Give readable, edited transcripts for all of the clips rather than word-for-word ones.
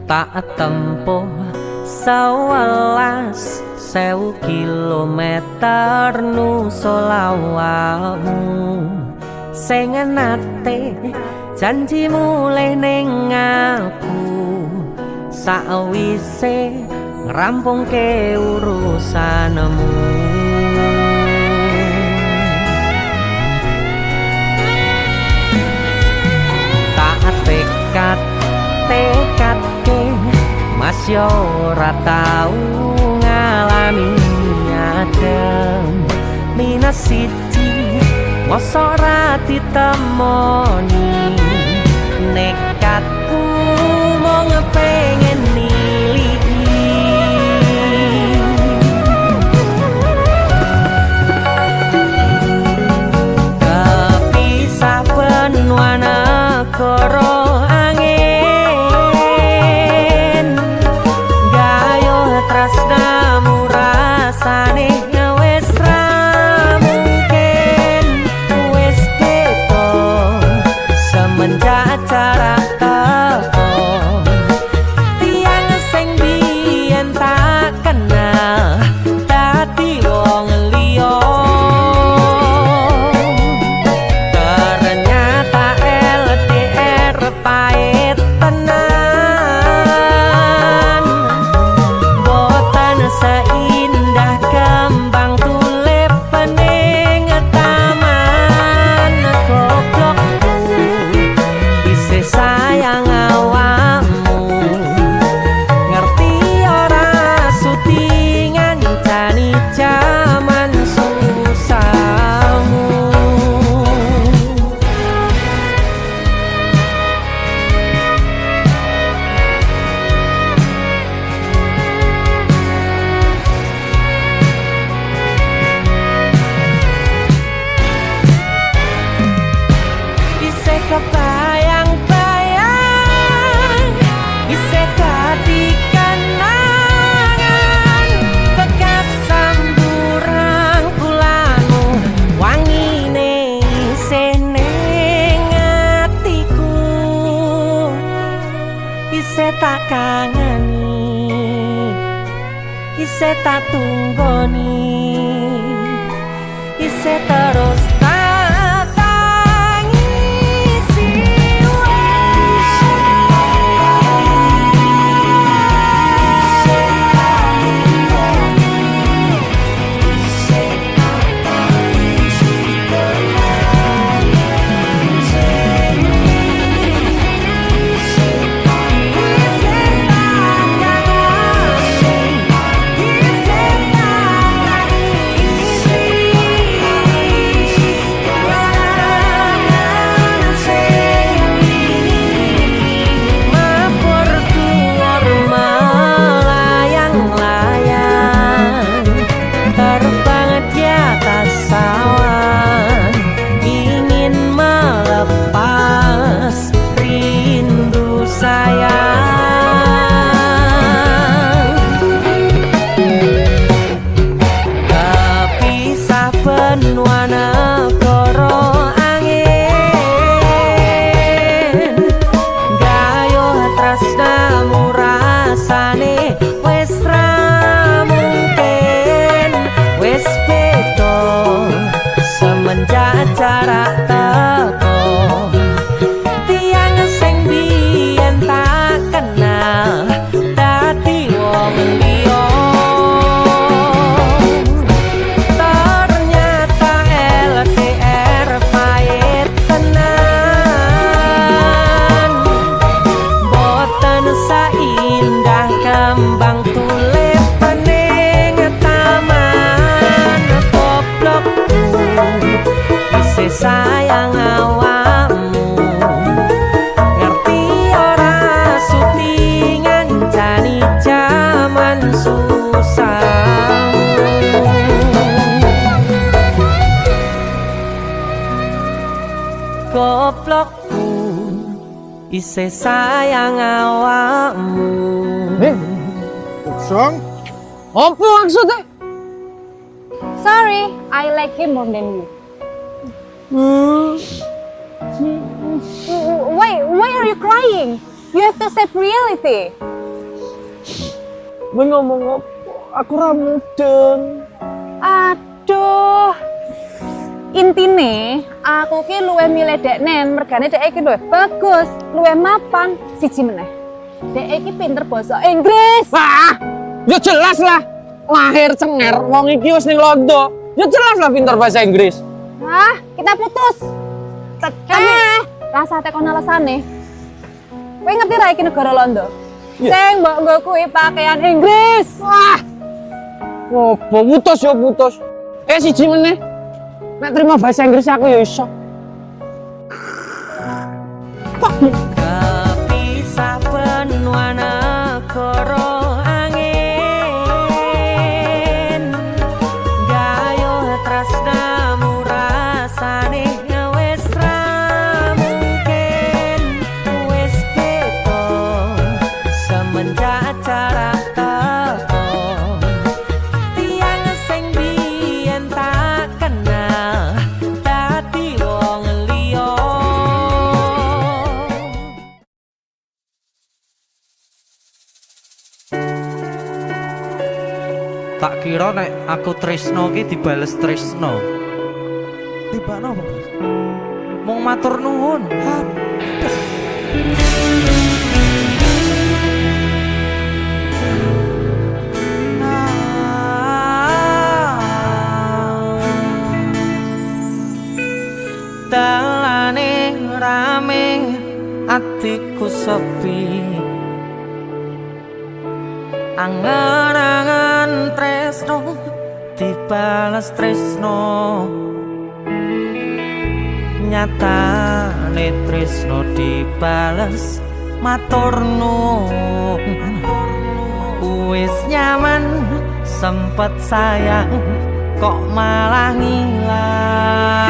Tak tempuh 11.000 kilometer nusolawakmu sing nate janji mulih ning aku sakwise ngrampungke urusanmu. Tak tekadke mas yo ora tau ngalami adem minus siji mosok ora ditemoni nekatku mung pengen niliki kepisah benua negara kebayang-bayang bisa tadi kenangan bekas samburan bulanmu wangine seneng atiku bisa tak kangeni bisa tak tunggoni bisa terus sayang awakmu ngerti ora sutingan jani jaman susah goblokku isih sayang awakmu. Song? Apa maksudnya? Sorry, I like him more than you. Why are you crying? You have to accept reality. Gue ngomong apa? Aku ra mudeng. Aduh. Intine aku ki luwe milih deknen, mergane dek iki luwe bagus, luwe mapan, siji meneh. Dek iki pinter basa Inggris. Wah, ya jelas lah. Lahir cenger, wong iki wis ning Londo. Ya jelas lah pinter bahasa Inggris. Ah, kita putus. Rasa tekon alasane. Kowe ngerti ra iki negara Londo? Iya. Sing mbok kuwi pakaian Inggris. Wah. Ngopo putus ya putus. Siji meneh. Nek terima bahasa Inggris aku ya iso. Kepisah benua negara angin, gayuh tresnamu rasane wis ra mungkin, wis beda semenjak jarak teko. Tiang sing biyen tak kenal dadi wong liya. Tak kira nek aku tresno ki dibales tresno. Tibakno apa, Bos? Mung matur nuwun. Dalane rame, atiku sepi. Angan-angan tresno dibales tresno, nyatane tresno dibales matur nuwun. Wis nyaman sempet sayang kok malah ngilang.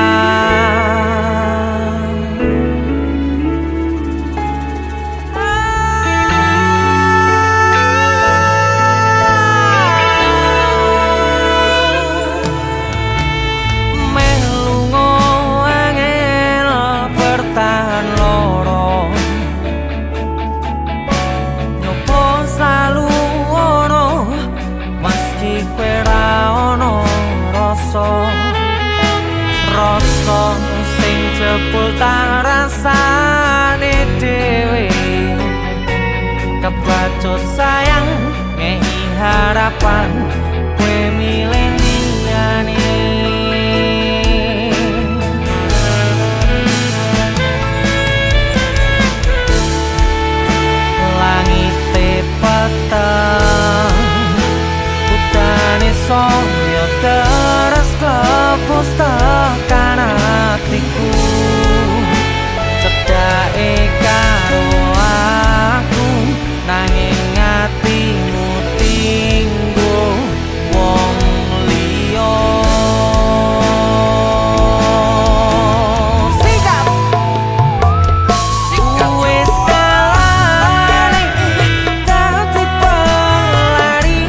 Rasa sing jebul tak rasane dhewe, kebacut sayang ngehi harapan kowe milih liyane. Langite peteng, udane saya terus kepus tekan hatiku, cedake karo aku nanging atimu tinggo wong liya. Sikap wis dalane dadi pelarian,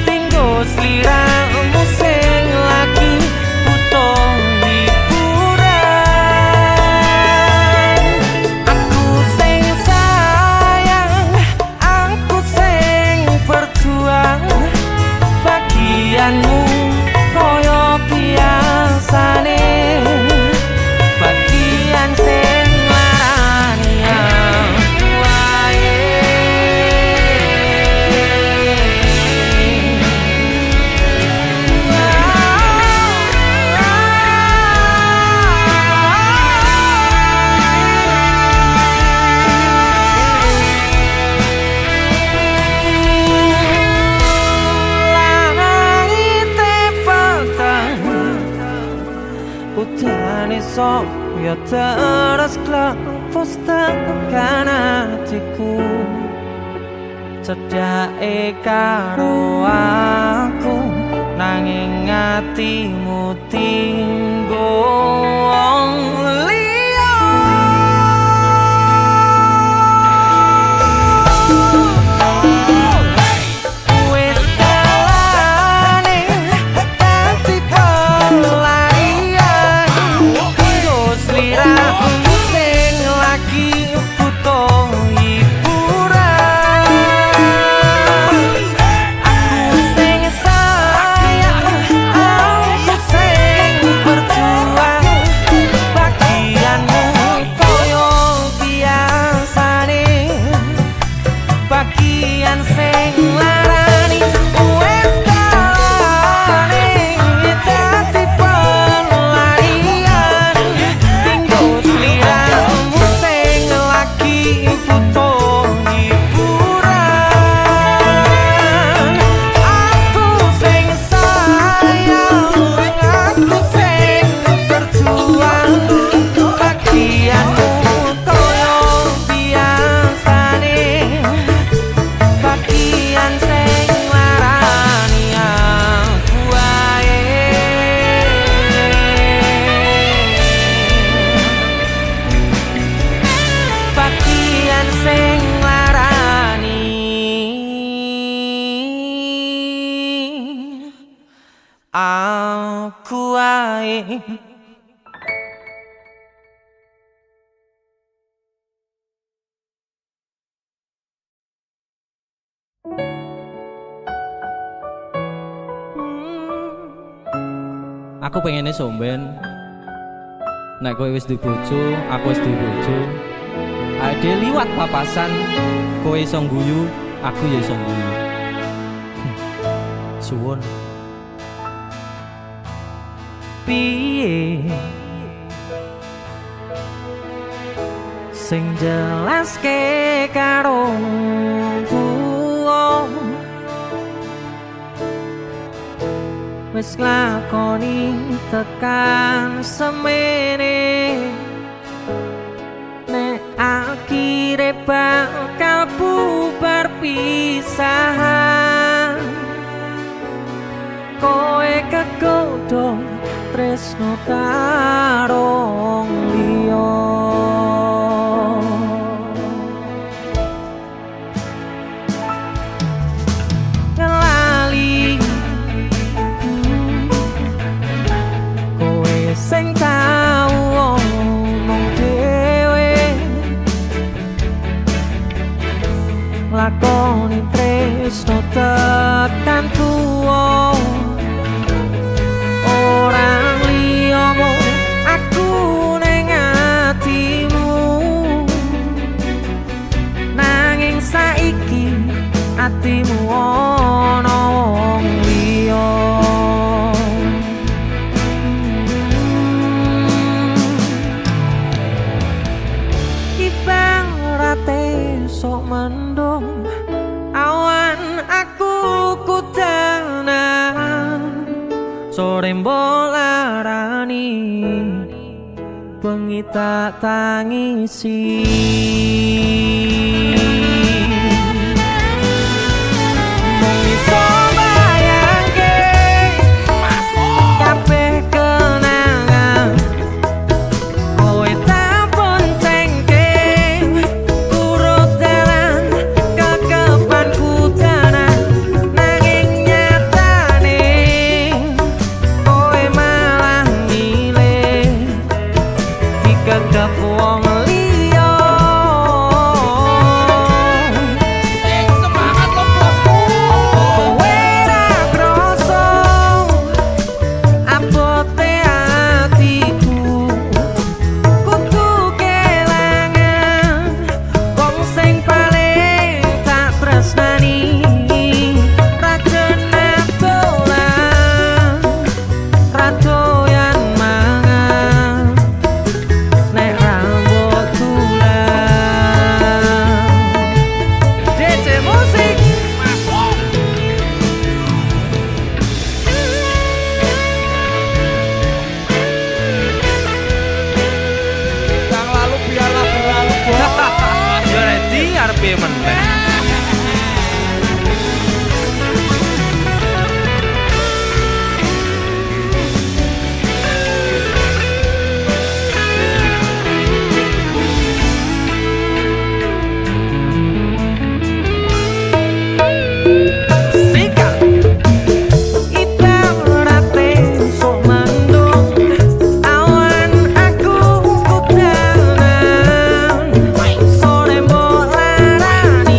tinggo sliramu sing lagi butuh hiburan. Aku sing sayang, aku sing berjuang, bagianmu koyo biasane, bagian sing larani wae. Langite peteng, udane saya terus klepus tekan hatiku, cedake karo aku nanging atimu tinggo wong liya. Wis dalane dadi pelarian, tinggo sliramu sing lagi butuh hiburan. Aku pengennya somben. Nek kowe wis duwe bojo, aku wis duwe bojo. Ade liwat papasan, kowe iso ngguyu, aku ya iso ngguyu. Suwun. Piye? Sing jelaske karo tuwa. Wis lakoni tekan semene nek akhire bakal bubar pisahan kowe kegodhong tresno karo liya sing tau omong dhewe lakoni tresno tekan tuwa orang liya mung aku ning atimu nanging saiki atimu ana wong liya sok mendung awan aku kudanan sore mbolarani bengi tak tangisi mung iso bayangke kabeh kenangan kowe tak boncengke wong liya semangat lo bosku kowe ra kroso abote atiku kudu kelangan wong sing paling tak tresnani rajane dolan ra doyan mangan nek arep meneh sore mbolarani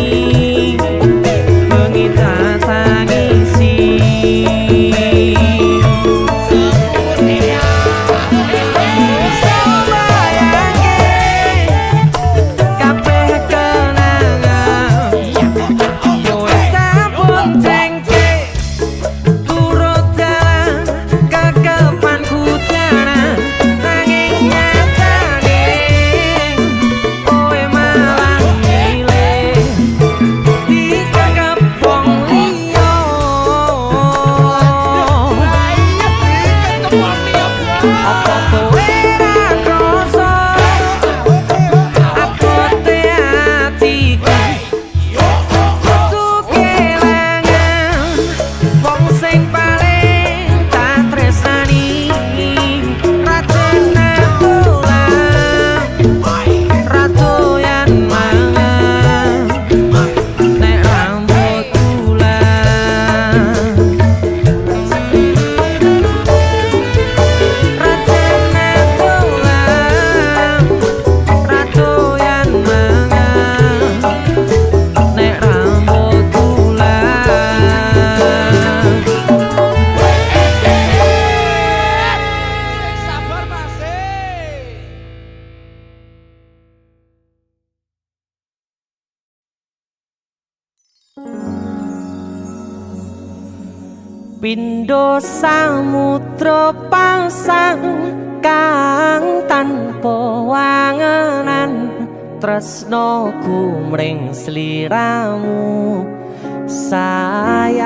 Pindho samudra pasang kang tanpa wangenan tresnoku mring sliramu sayang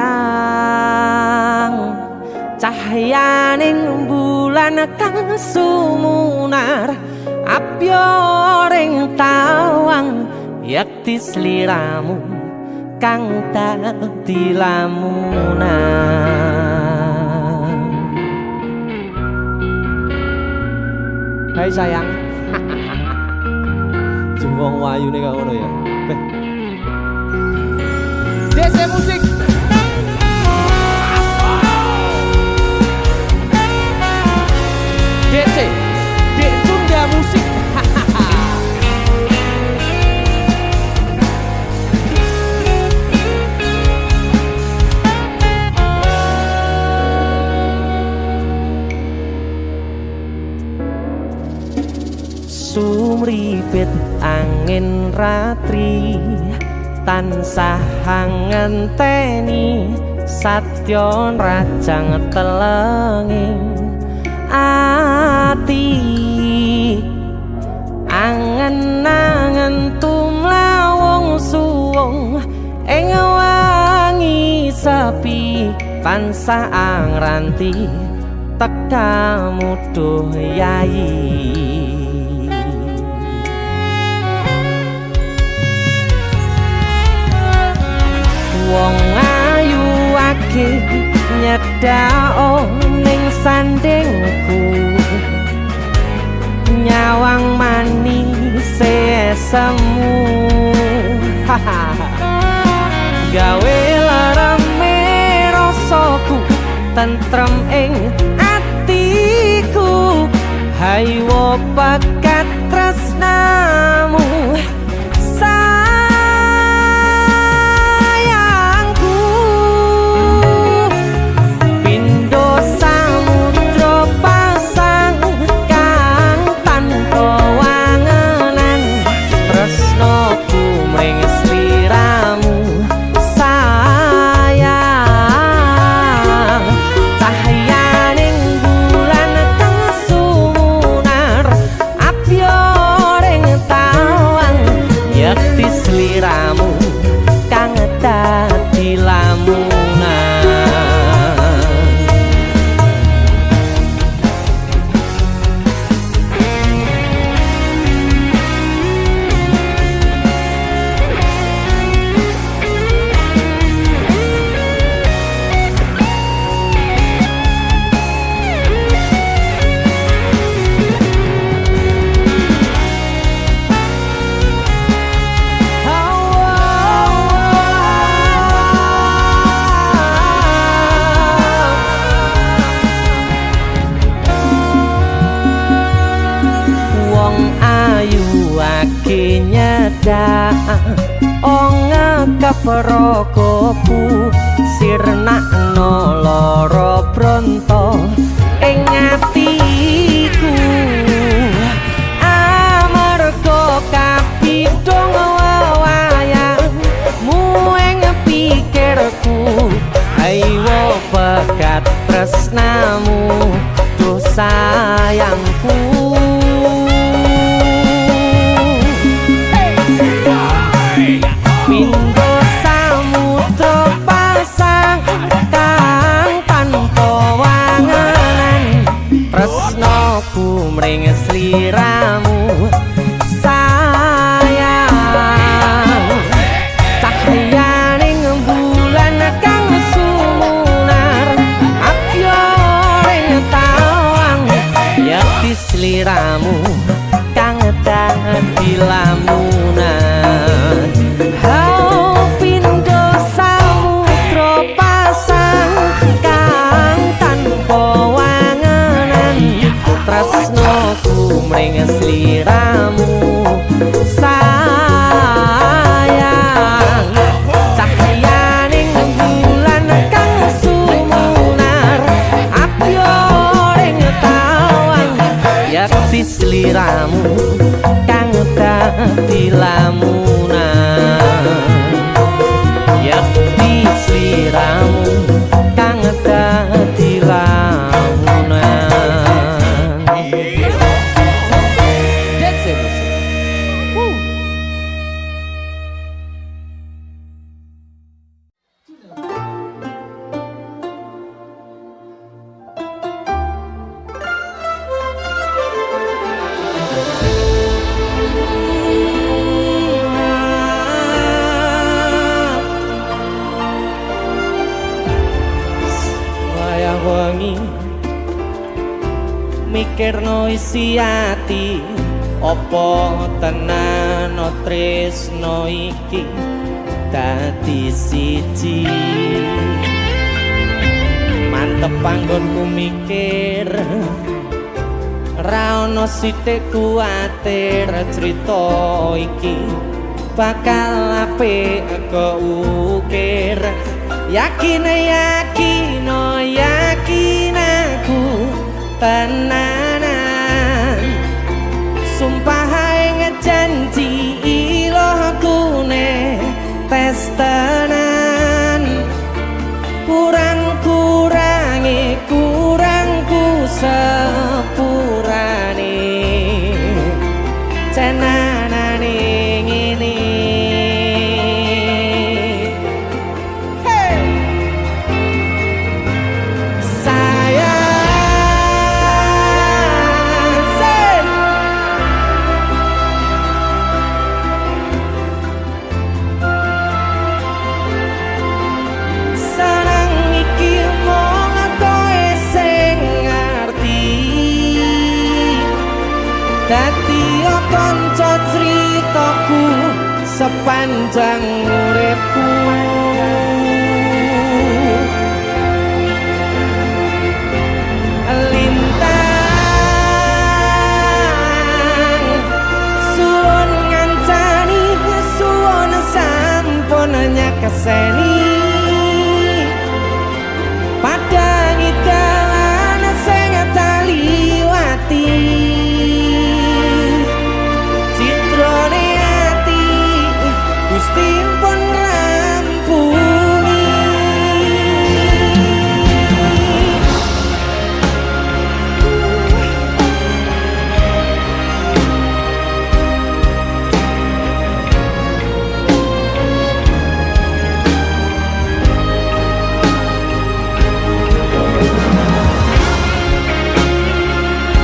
cahyaning bulan kang sumunar apyoring tawang yakti sliramu kang dadi lamunan. Hai sayang. Jengwong wayu nih kak ngono ya. DC musik. DC Tunda musik. Sumripit angin ratri tansah ngenteni satya rajang telenging ati angen-angen tumlawung suwung ing wangi sepi tansah angranti tekamu duh yayi. Wong ayu ake nyedhak ning sandingku nyawang manis semu gawe larame rasaku tentrem ing atiku haywo pekat tresnamu Prokopu sirnakno lara bronto ing atiku amarga kapidhong wayangmu ing pikirku haywo pekat tresnamu duh sayangku. Tresnoku mring sliramu sayang cahyaning bulan kang sumunar apyoring tawang yakti sliramu kang dadi lamunan. Hau pindho samudra pasang kang tanpa tresnoku mring sliramu sayang cahyaning bulan kang sumunar apyoring tawang yakti sliramu kang dadi lamunan. mikirno isi ati opo tenan tresno iki dadi siji mantep panggonku mikir ra ono sithik kuwatir crita iki bakal apik keukir yakin aku tenanan sumpah ngejanji ilohku ne tes tenan kurangku sepurane cenanane ngene hey sayang sarang iki mung kowe sing ngerti dadi kanca critaku sepanjang uripku lintang suwon ngancani suwon sampun nyakeseni padangi dalan sing taliwati citrane ati Gusti pun rampungi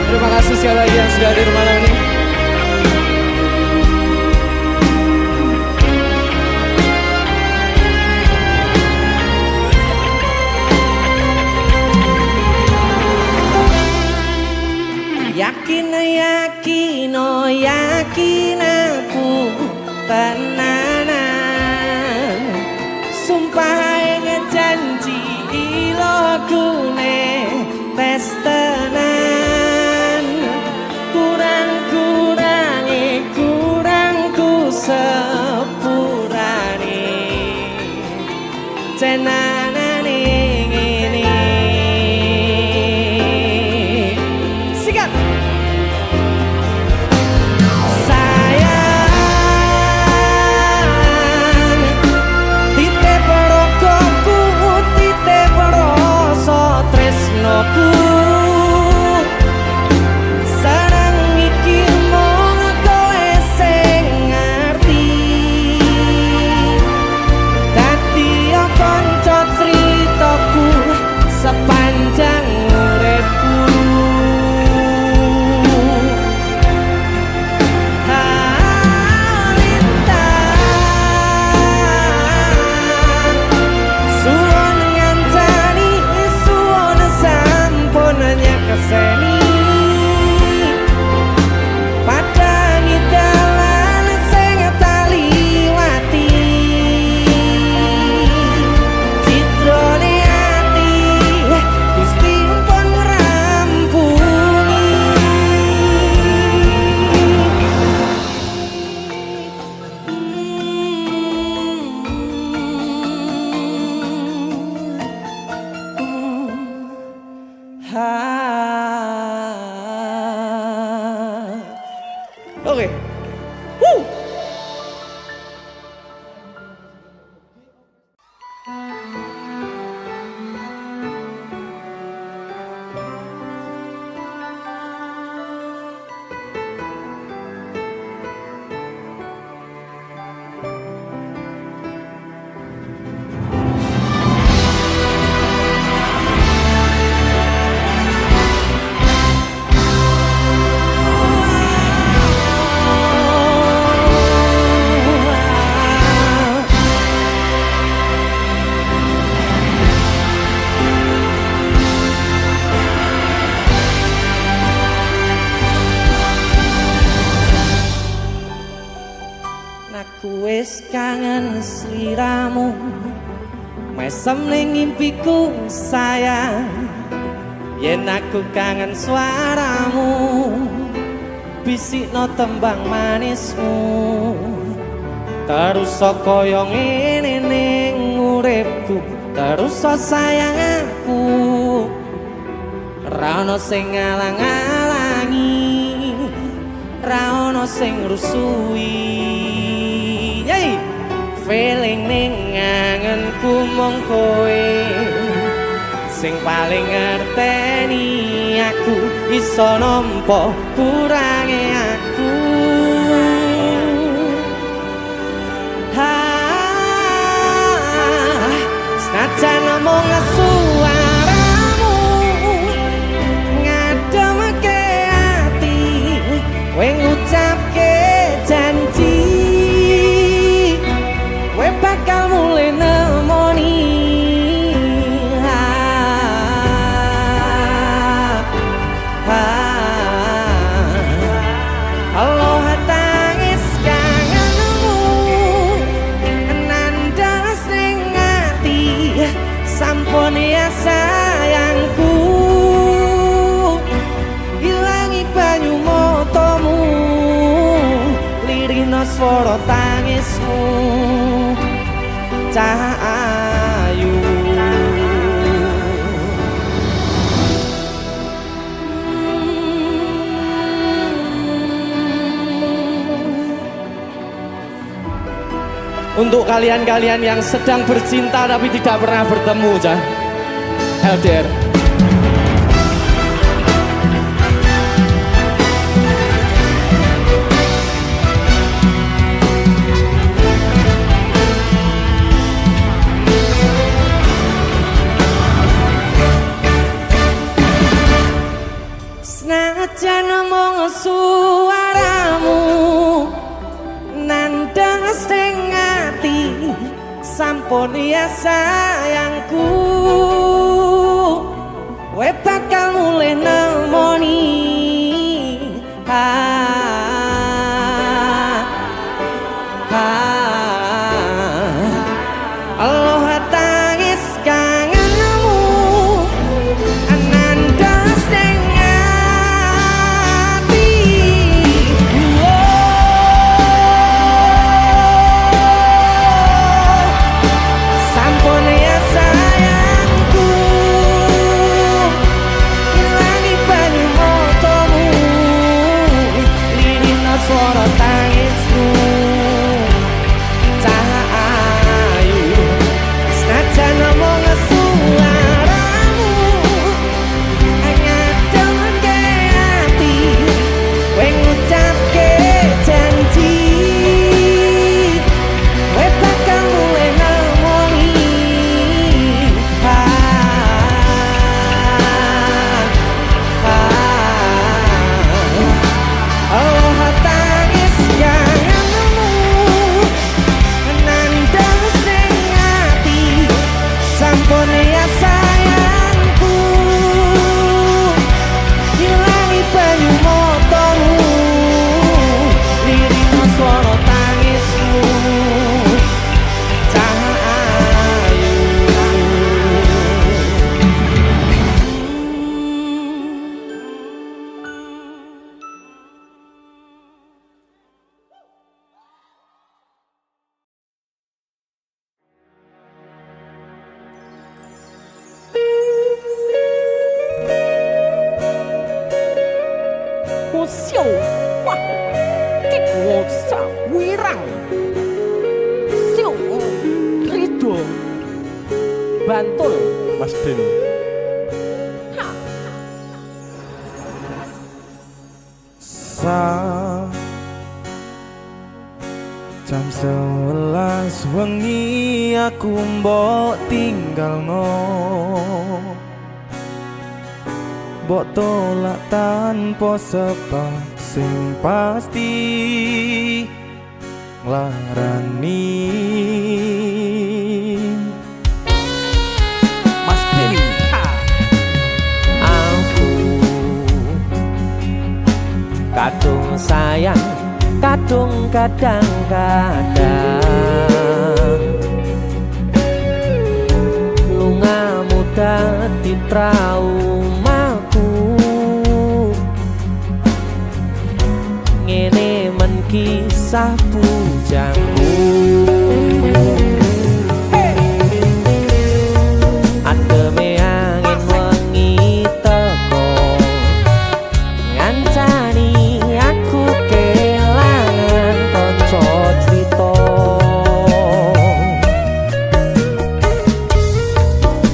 terima kasih sekali lagi yang sudah hadir malam ini. Yakin aku tenanan sumpah ngejanji ilokune tes tenan kurangku sepurane cenanane ngene sikat sarang iki mung kowe sing ngerti dadi kanca sliramu mesem ning ngimpiku sayang yen aku kangen suaramu bisikno tembang manismu terus kaya ngene ning uripku terus sayang aku ra ono sing ngalang-alangi ra ono sing rusui yey feeling ning ngangenku mung kowe sing paling ngerteni aku iso nampa kurange aku senajan mung suaramu ngademke ati kowe ngucapke janji kowe bakal mulai nemoni Allah tangis kangenmu nandang sing ati sampun ya sayangku ilangi banyu motomu lirino swara tangismu cahayu untuk kalian-kalian yang sedang bercinta tapi tidak pernah bertemu, Cah. LDR. Senajan mung suaramu nandang sing ati sampun ya sayangku kowe bakal mulai nemoni Allah tangis kangenmu nandang sing ati sampun ya sayangku ilangi banyu motomu lirino swara tangismu cahayu senajan omong suaramu ngademke ati kowe ngucapke janji kowe bakal mulai nemoni Allah tangis kangenmu nandang sing ati sampun ya sayangku ilangi banyu motomu lirino swara tangismu cahayu Siêu Wah Kik Woksa Wirang Siêu Rido Bantul Mas Den. Jam 11 wengi aku mbok tinggalno mbok tolak tanpa sebab sing pasti nglarani Mas Den. Aku kadung sayang kadung kadang-kadang traumaku ngene men kisah bujangku ademe angin wengi teko ngancani aku kelangan kanca crita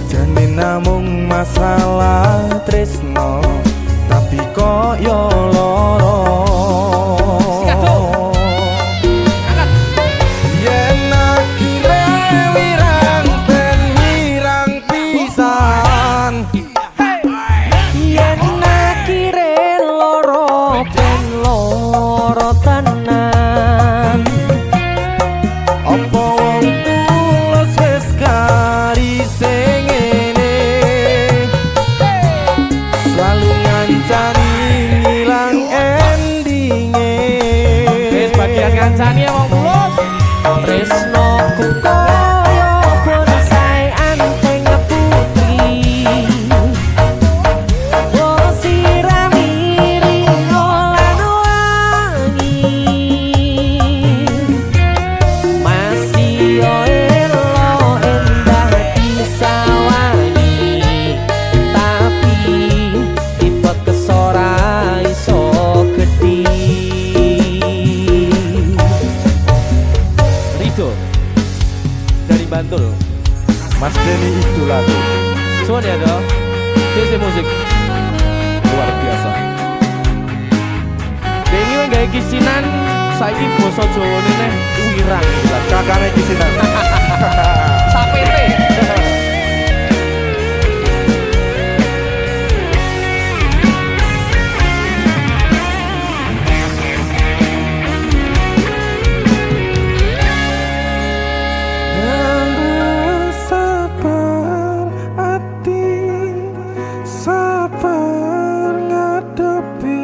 jane namung masalah tresno tapi kok yo loro yen akhire wirang ben wirang pisan yen akhire loro ben loro tenan apa wong tulus wis karise ngene selalu ngancani ngilang endinge wis bagian ngancani wong tulus tresnoku kaya bonsai anteng putri oh sirami ringo lan wangi masih yo elo endah disawangi tapi tipe kesora iso gedhi Rido dari Bantul Mas Denny itu lagu suara ya dong DC musik luar biasa Dengi wong gawe kisinan saiki basa Jawane neh wirang kakane kisinan sapete sabar hati sabar ngadepi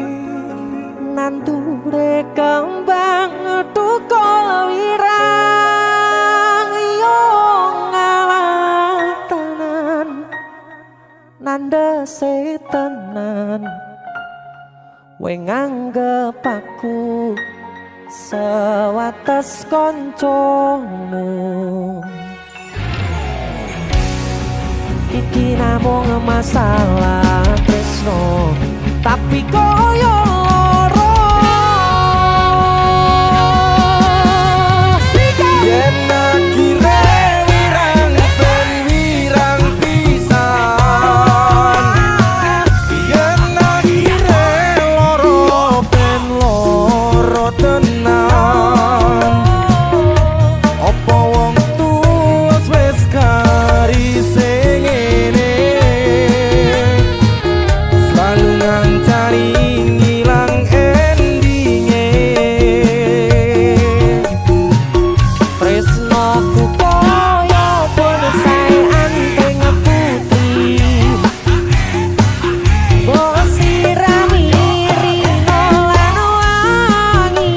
nandure kembang tukul wirang yo ngalah tenan nandese tenan we nganggep aku sewates koncomu iki namung masalah tresno tapi koyo loro yen akhire wirang ben wirang pisan yen akhire loro ben loro tenan apa wong tulus wis karise ngene selalu ngancani ngilang endinge tresnoku koyo bonsai anteng putri oh sirami ringo lan wangi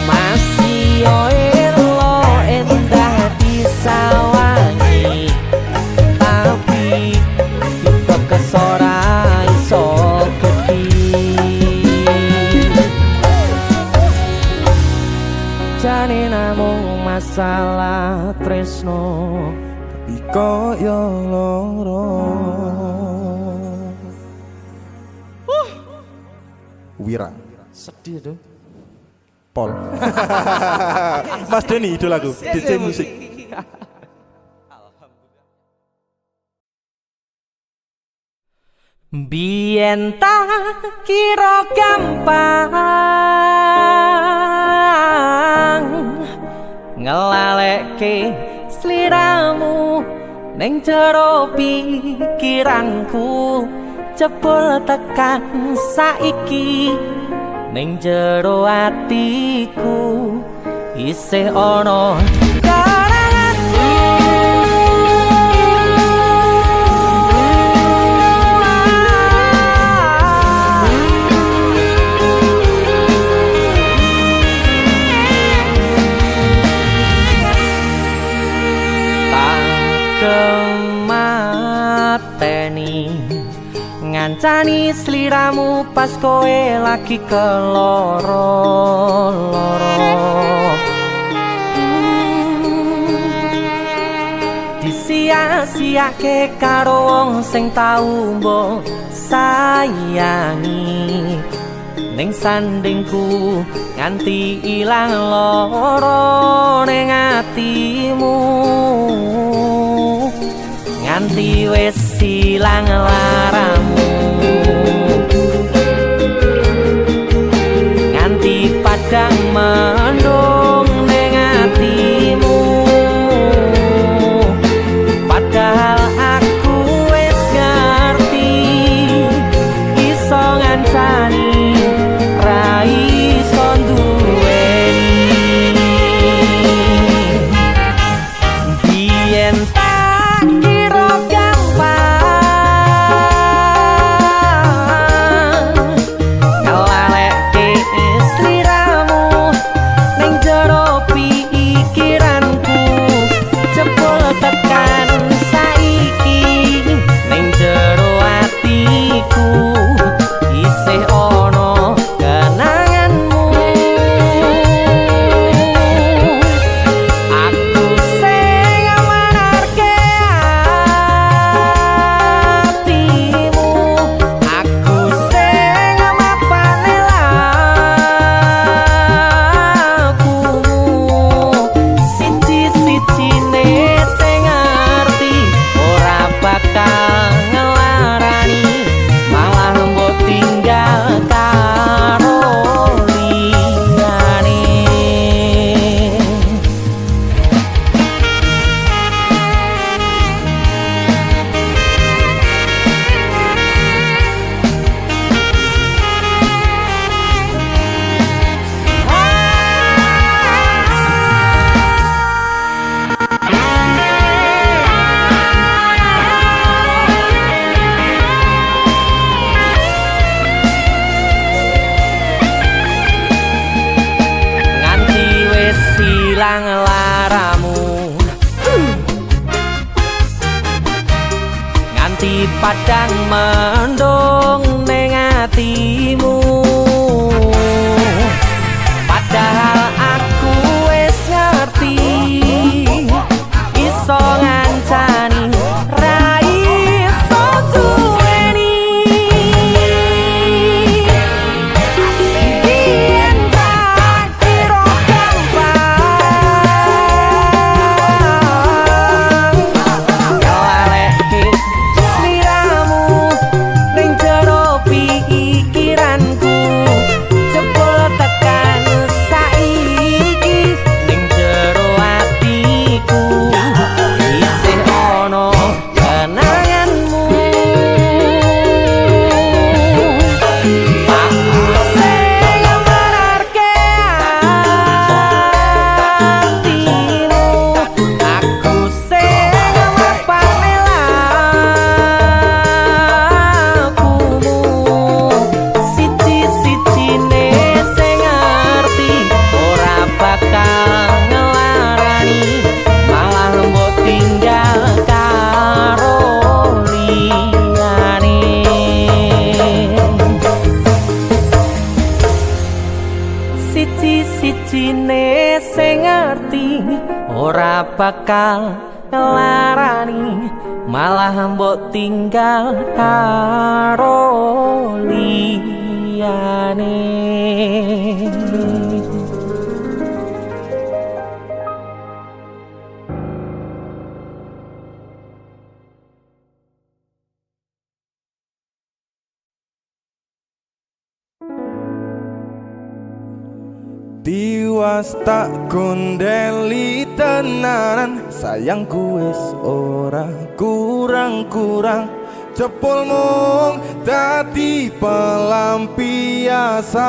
masih yo elo endah disawangi tapi tipe kesora iso gedhi jane namung masalah tresno tapi koyo loro wirang sedih tuh Pol Mas Denny itu lagu DC musik Biyen tak kira gampang ngelalekke sliramu ning jero pikiranku jebul tekan saiki ning jero atiku isih ana karanganmu tak ngancani sliramu pas kowe lagi keloro-loro. Disia-siake karo wong sing tau mbok sayangi, ning sandingku nganti ilang loro ning atimu, nganti wis ilang laramu, nganti padang mendung ning atimu. Padahal aku wis ngerti iso ngancani ra iso duweni. Biyen tak kira gampang ngelalekke sliramu ning jero pikiranku, jebul tekan saiki ning jero atiku isih ana kenanganmu. Aku sing manarke atimu, aku sing mapane lakumu, siji-sijine sing ngerti ora bakal ngelarani, malah mbok tinggal karo liyane. Nganti wis ilang laramu, nganti padang mendung ning atimu. Padahal aku wis ngerti iso ngancani ra iso duweni. Biyen tak kira gampang ngelalekke sliramu ning jero pikiranku, jebul tekan saiki ning jero atiku isih ana kenanganmu. Aku sing manarke atimu, aku sing mapane lakumu, siji-sijine sing ngerti ora bakal ngelarani, malah mbok tinggal karo liyane. Siji-sijine sing ngerti ora bakal ngelarani, malah mbok tinggal karo liyane. Tiwas tak gondeli tenanan, sayangku wis ora kurang-kurang, jebul mung dadi pelampiasan.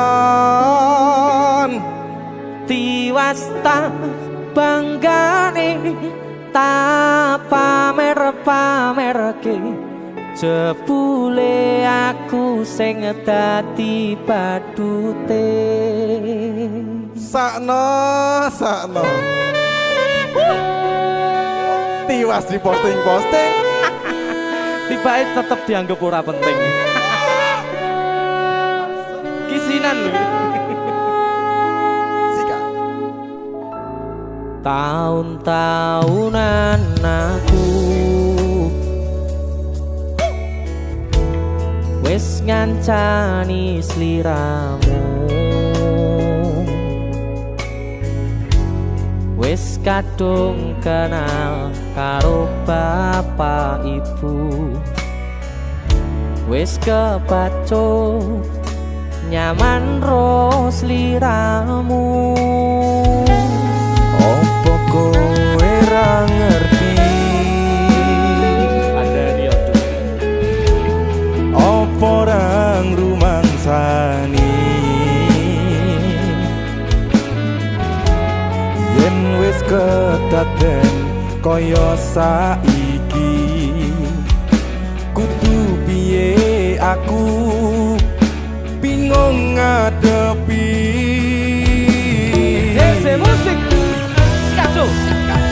Tiwas tak banggane tak pamer-pamerke, jebule aku sing dadi badute. Sakno tiwas di posting-posting. Tibae tetep dianggap ora penting. isinan lho. Sikat. Tahun-tahunan aku wis ngancani sliramu, wis kadung kenal karo bapak ibu, wis kepacut nyaman ro sliramu. Opo kowe ra ngerti? Ada dia tuh. Opo ra ngrumangsani? Yen wis kedaden kaya saiki, kudu piye aku bingung ngadepi. Dese musik. Skaco.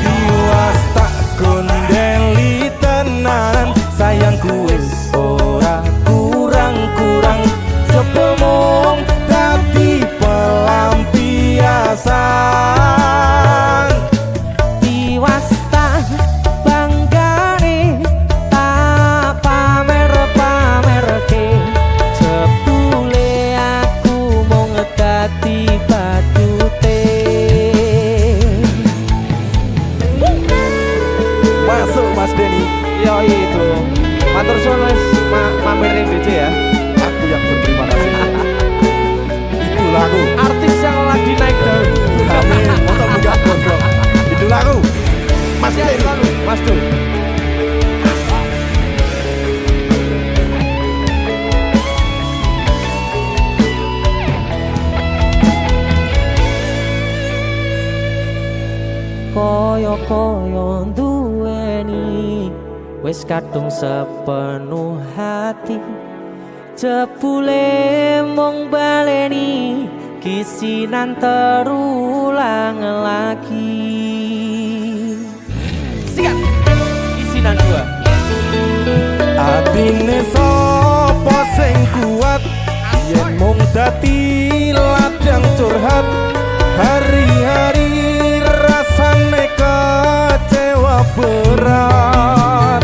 Diwas tak gondeli tenan, sayangku wis ora kurang-kurang, sepemong dadi pelampiasan. Diwasta banggane tak pamer-pamerke, jebule aku mung dadi badute. Masuk Mas Denny, Yo itu matur suwun wis mampir ning DJ ya. aku yang berterima kasih. Itu lagu. Artis yang lagi naik daun. Amin. Motor buka gondrong. Itu lagu. Mas Siap Denny. selalu, Mas Dul. Koyo-koyo duweni wis kadung sepenuh hati, jebule mung baleni kisinan terulang lagi. Sikat kisinan dua. Atine sapa sing kuat, yen mung dadi ladang curhat, hari-hari rasane kecewa berat.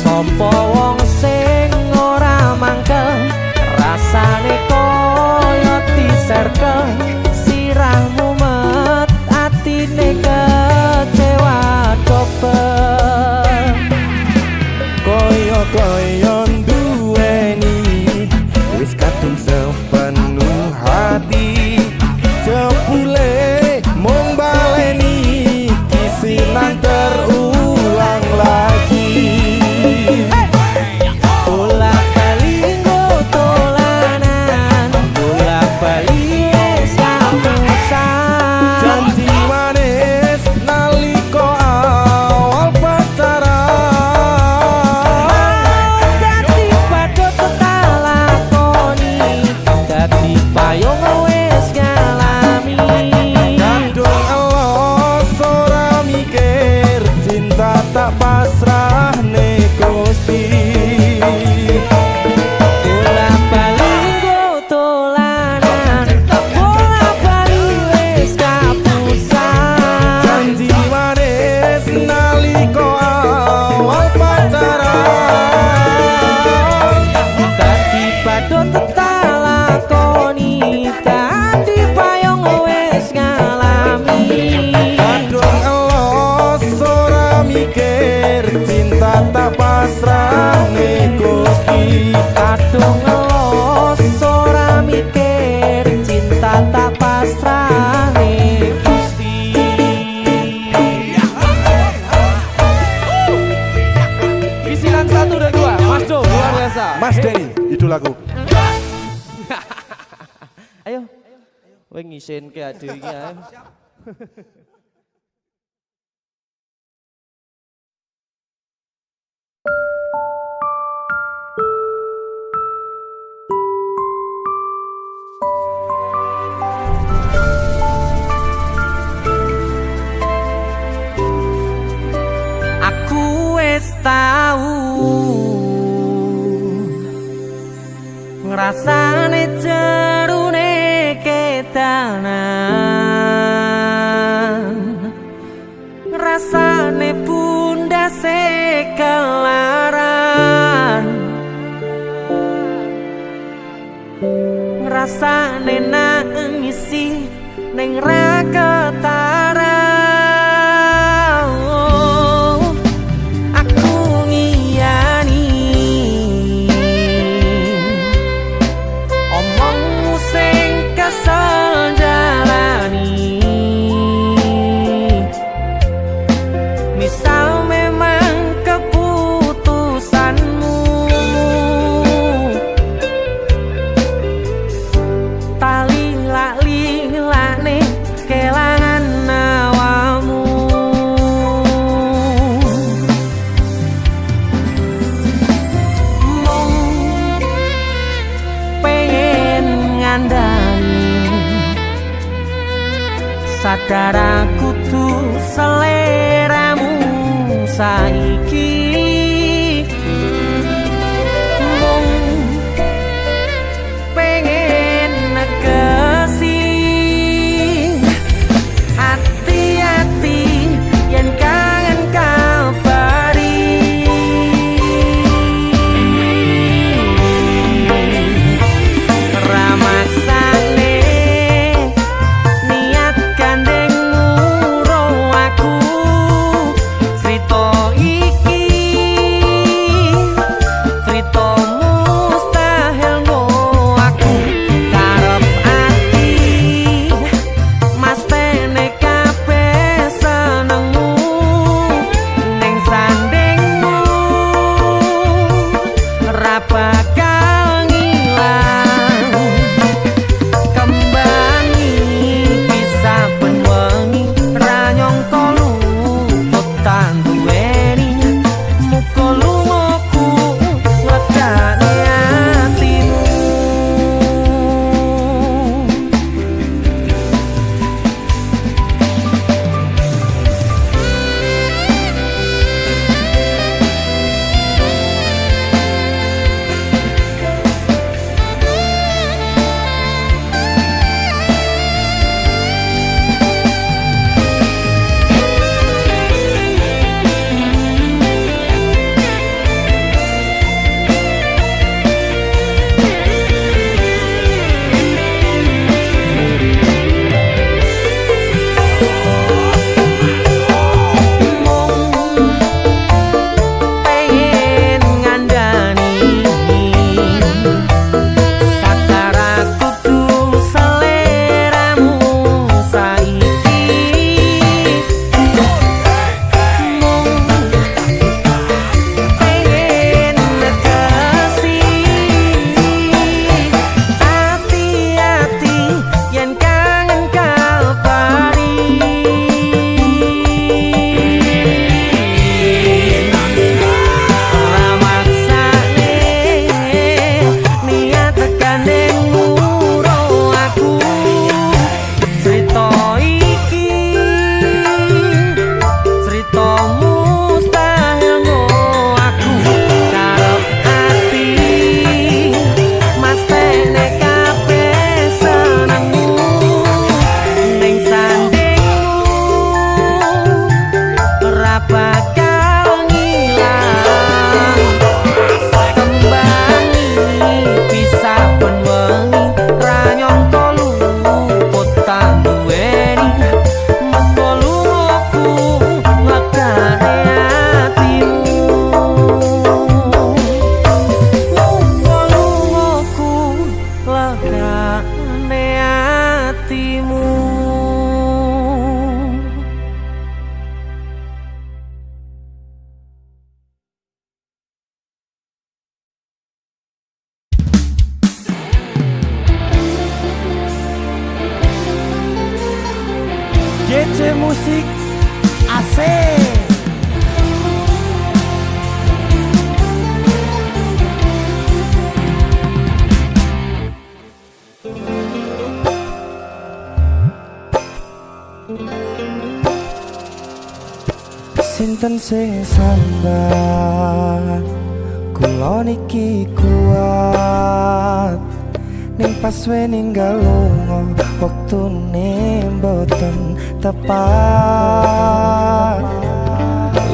Sopo wong sing ora mangkel, rasane koyo diserkel, sirahmu met atine kecewa dobel. Koyo duweni wis kadung sepenuh hati, jebule mung baleni kisinan terulang lagi. Bolak-balik tolanan, bolak-balik wis kapusan. Janji manis nalika awal pacaran, Dadi padha tak lakoni, dadi payung wis ngalami. kadung elos ora mikir, cinta tak pasrah ne Gusti. Bolak-balik tolanan, bolak-balik wis kapusan. Janji manis nalika awal pacaran, Dadi padha tak lakoni, dadi payung wis ngalami. kadung elos ora mikir, cinta tak pasrah ne Gusti. Kadung ngelos ora mikir, cinta tak pasrah ning Gusti. Kisinan 1 dan 2, Mas Do, luar biasa. Mas Denny, itu lagu. Ayo, kowe ngisin ke ade iki ayo. Aku wis tau ngrasane edanan rasane pundase kelaran rasane nangisi ning ra ketara aku ngiyani omongmu sing kesel jalani misal memang keputusanmu tali lak-lilane kelangan nawamu mong pengen ngandani sadar aku tuh seleramu saiki mong pengen negesi hati-hati yen kangen kabari ramaksane niat gandeng muro aku cerita iki cerita mustahil ngo aku karep ati mas tene kabeh senengmu ning sandingmu ra bakal ngilang kembali bisa benwengi ra nyangka luput tanduweni muga lungaku wedane atimu pengen ngandani sadar aku tuh seleramu saiki mong pengen negesi hati-hati yen kangen kabari ramaksane niat gandeng muro aku cerita iki cerita mustahil ngo aku karep ati mas tene kabeh senengmu ning sandingmu ra bakal ngilang kembali bisa benwengi ra nyangka luput tanduweni muga lungaku legane atimu muga lungaku legane atimu GC Musik AC. Sinten sing sambat kula niki kuat ning pas we ninggal lunga wektune mboten tepat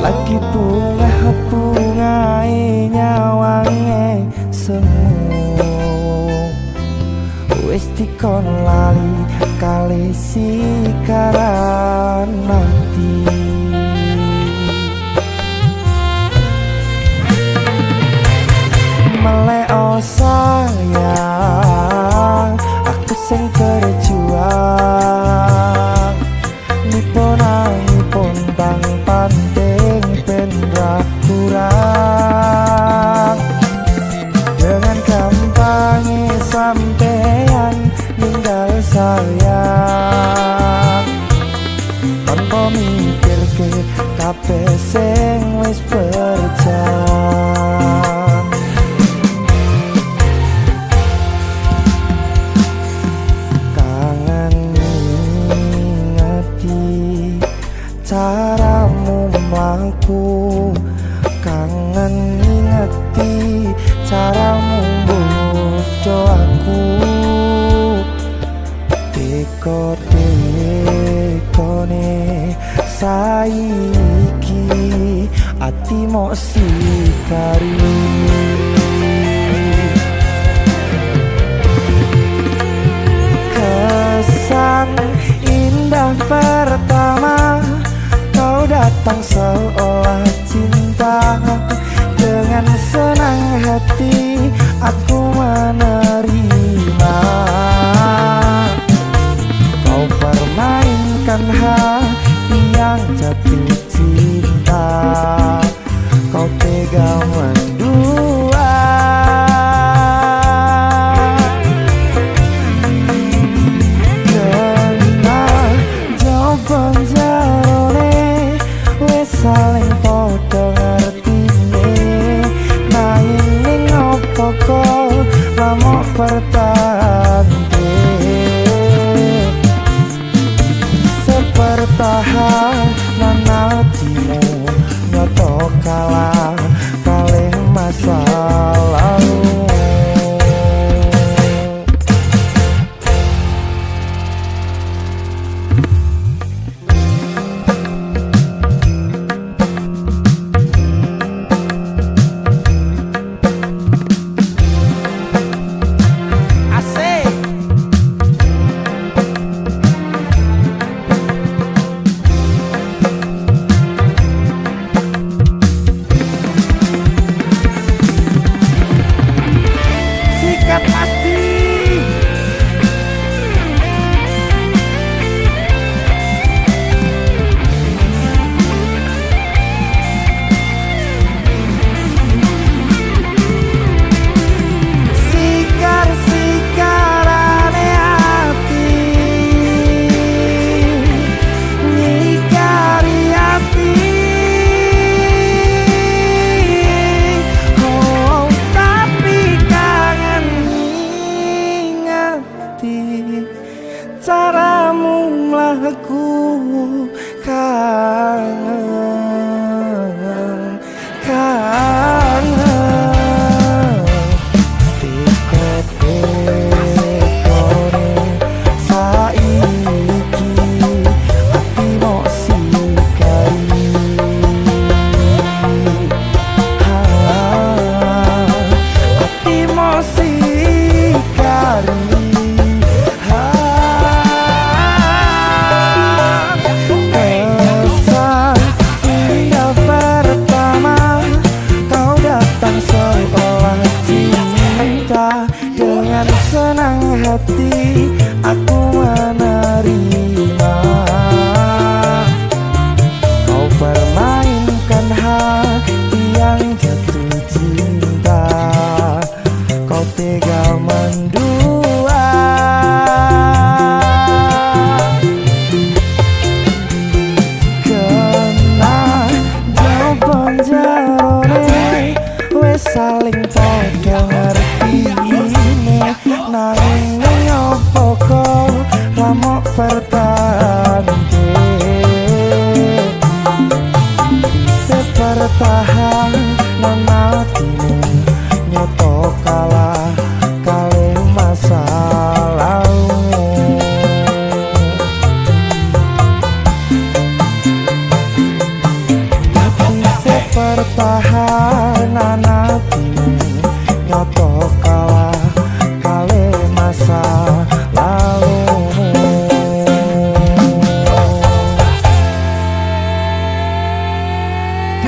lagi bunga-bungae nyawange semu wis dikon lali kali sikaran mati meleo sayang aku sing berjuang nipun bang panting ben ra kurang dengan gampangnya sampean ninggal sayang tanpa mikir ke kabeh sing wis berjalan caramu mlaku kangen ngingeti caramu bodo aku dekone saiki ati mok sikari kesan indah pertama kau datang seolah cinta dengan senang hati aku menerima kau permainkan hati yang jatuh cinta kau tega mendua kena jawaban saling podo ngertine nanging ning opo kok lamok pertante sepertahanan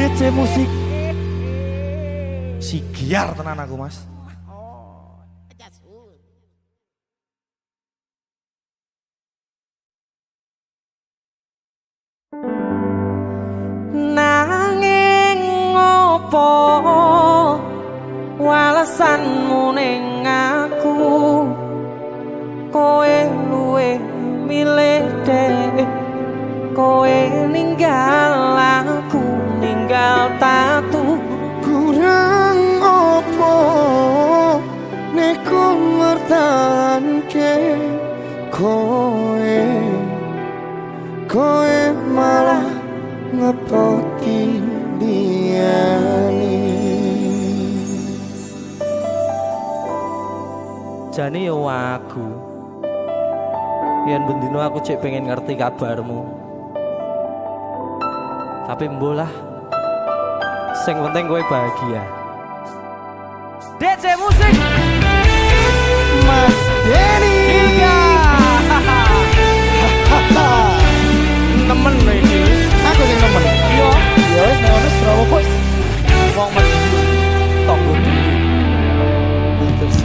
DC musik. Si giar tenan aku, Mas. Nanging ngopo walesanmu ning aku, kowe luwe milih dek, kowe ninggal aku ninggal tatu. Kurang opo Neko ngertanke Kowe malah ngepoti diani. Jane yo aku yen bendino aku cek pengen ngerti kabarmu, tapi mbolah sing penting kowe bahagia. DC musik Mas Denny Ilga Nemen lho iki. Aku sing nemen. yo Ya wis nek ono Surabaya bos. wong Madiun tonggo dulu. Terus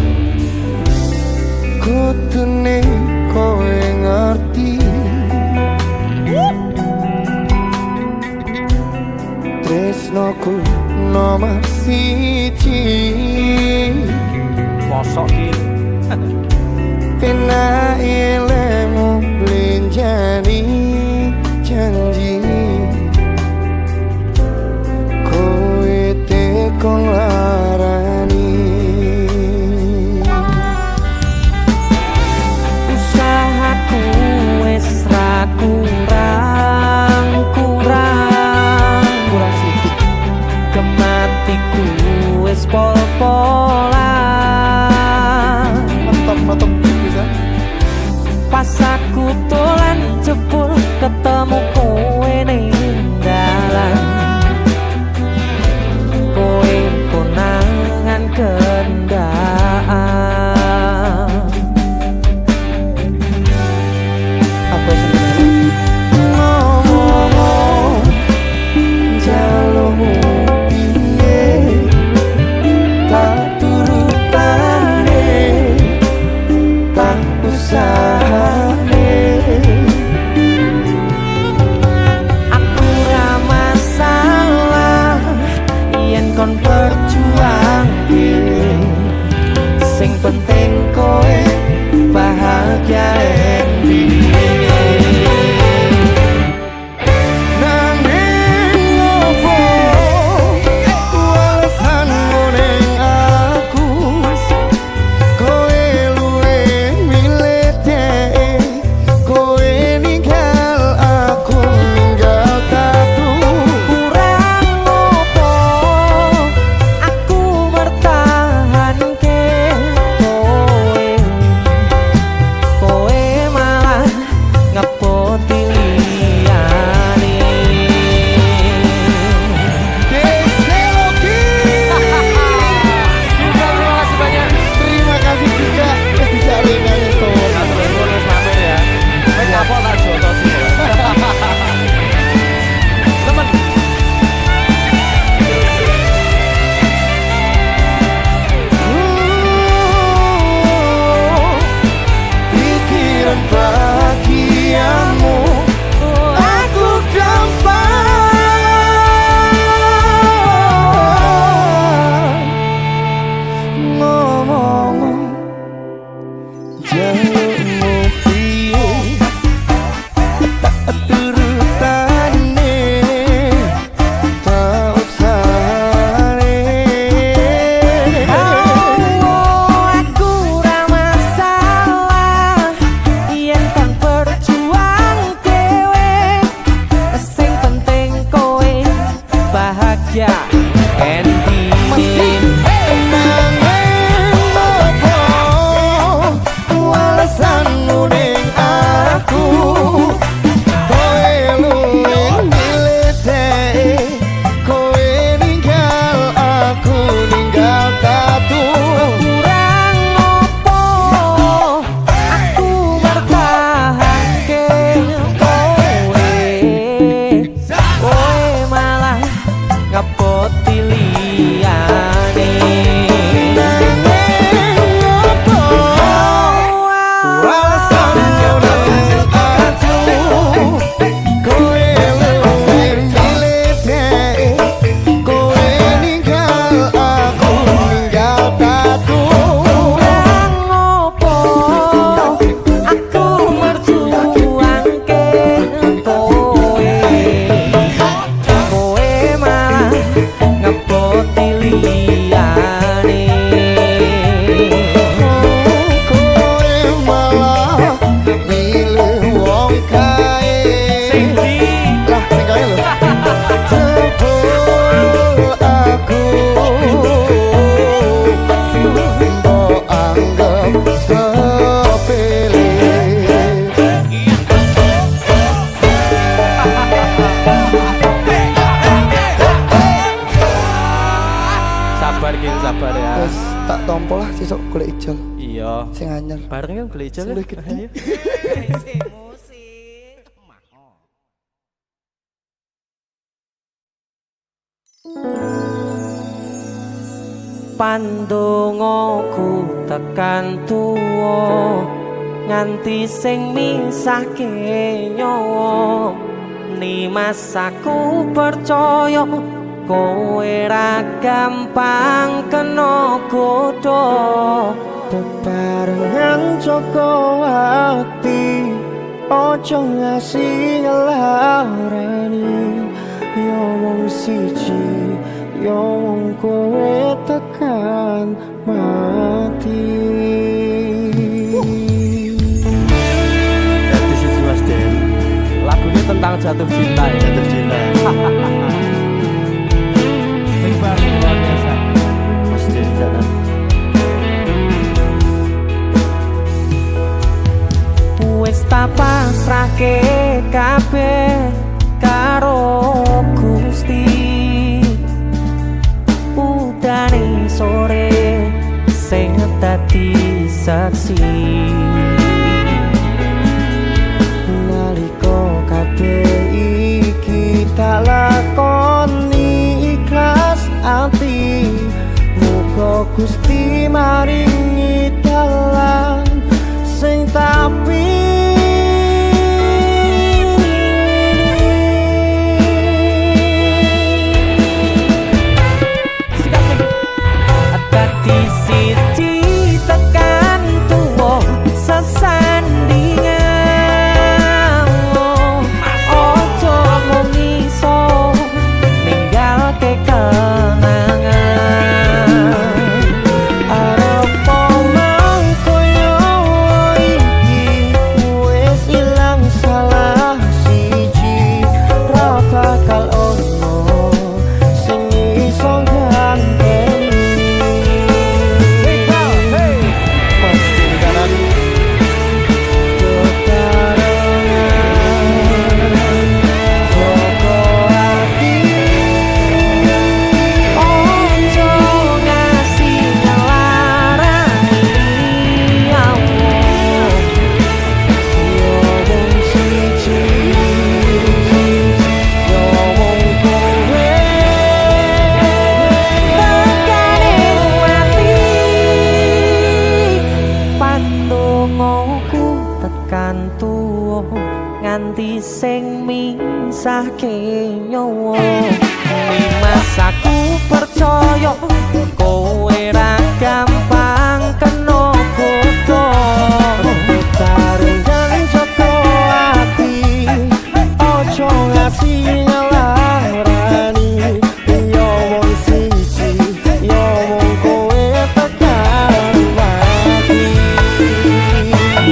kutune kowe ngerti. Tresnoku nomor siji. Mosok ki Pena ilmu blenjani janji. Kowe tekong larani. usahaku wis ra kurang sithik. kematiku wis pol-polan Nonton bisa. pas aku dolan jebul kabar ya? Wes tak tompo lah sesuk golek ijol Iya. sing anyar. Bareng yuk golek ijol. Sing luwih gede. Ayo. Pandongaku tekan tuwa nganti sing misahke nyawa Nimas aku percaya kowe ra gampang kena godha Bebarengan Joko ati ojo ngasih ngelarani yo wong siji yo wong kowe tekan mati Jadi siji Mas Den. lagunya tentang jatuh cinta ya. Jatuh cinta. Ini baru luar biasa. Mas Den kanan. Wis tak pasrahke kabeh karo Gusti udane sore sing dadi saksi nalika kabeh iki tak lakoni ikhlas ati muga Gusti maringi dalan sing tapi dadi siji tekan tuwa sesandingan ojo mung iso ninggalke kenangan arep mangkoyo iki wis ilang salah siji ra bakal ono sing iso ganteni Mas Den kanan. ojo ngasih ngelarani Pandongaku tekan tuwa nganti sing misahke nyawa Nimas aku percaya kowe ra gampang kena godha Bebarengan Joko ati ojo ngasih ngelarani yo wong siji yo wong kowe tekan mati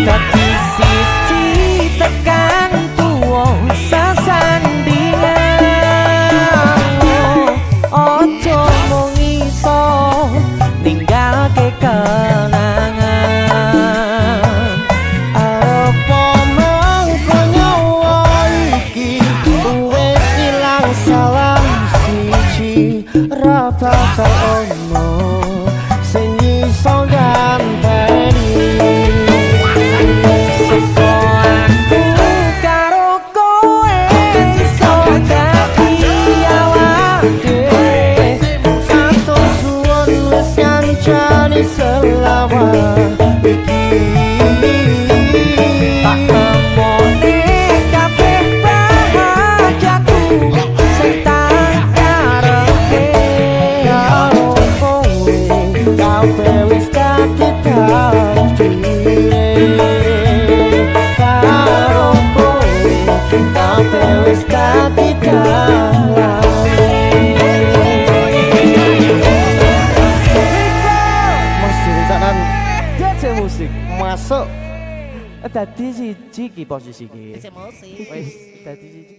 dadi siji tekan tuwa sesandingan ojo mung iso ninggalke kenangan arep mangko nyawa iki wis ilang salah siji ra bakal ono sing iso ganteni Aku karo kowe iso dadi awak dhewe Atur suwun wis ngancani selawat iki tak temone kabeh bahagiaku sing tak karepe karo kowe kabeh wis dadi takdire karo kowe kabeh wis dadi Mas Den kanan. DJ musik Masuk. dadi siji ki posisi ki wis dadi siji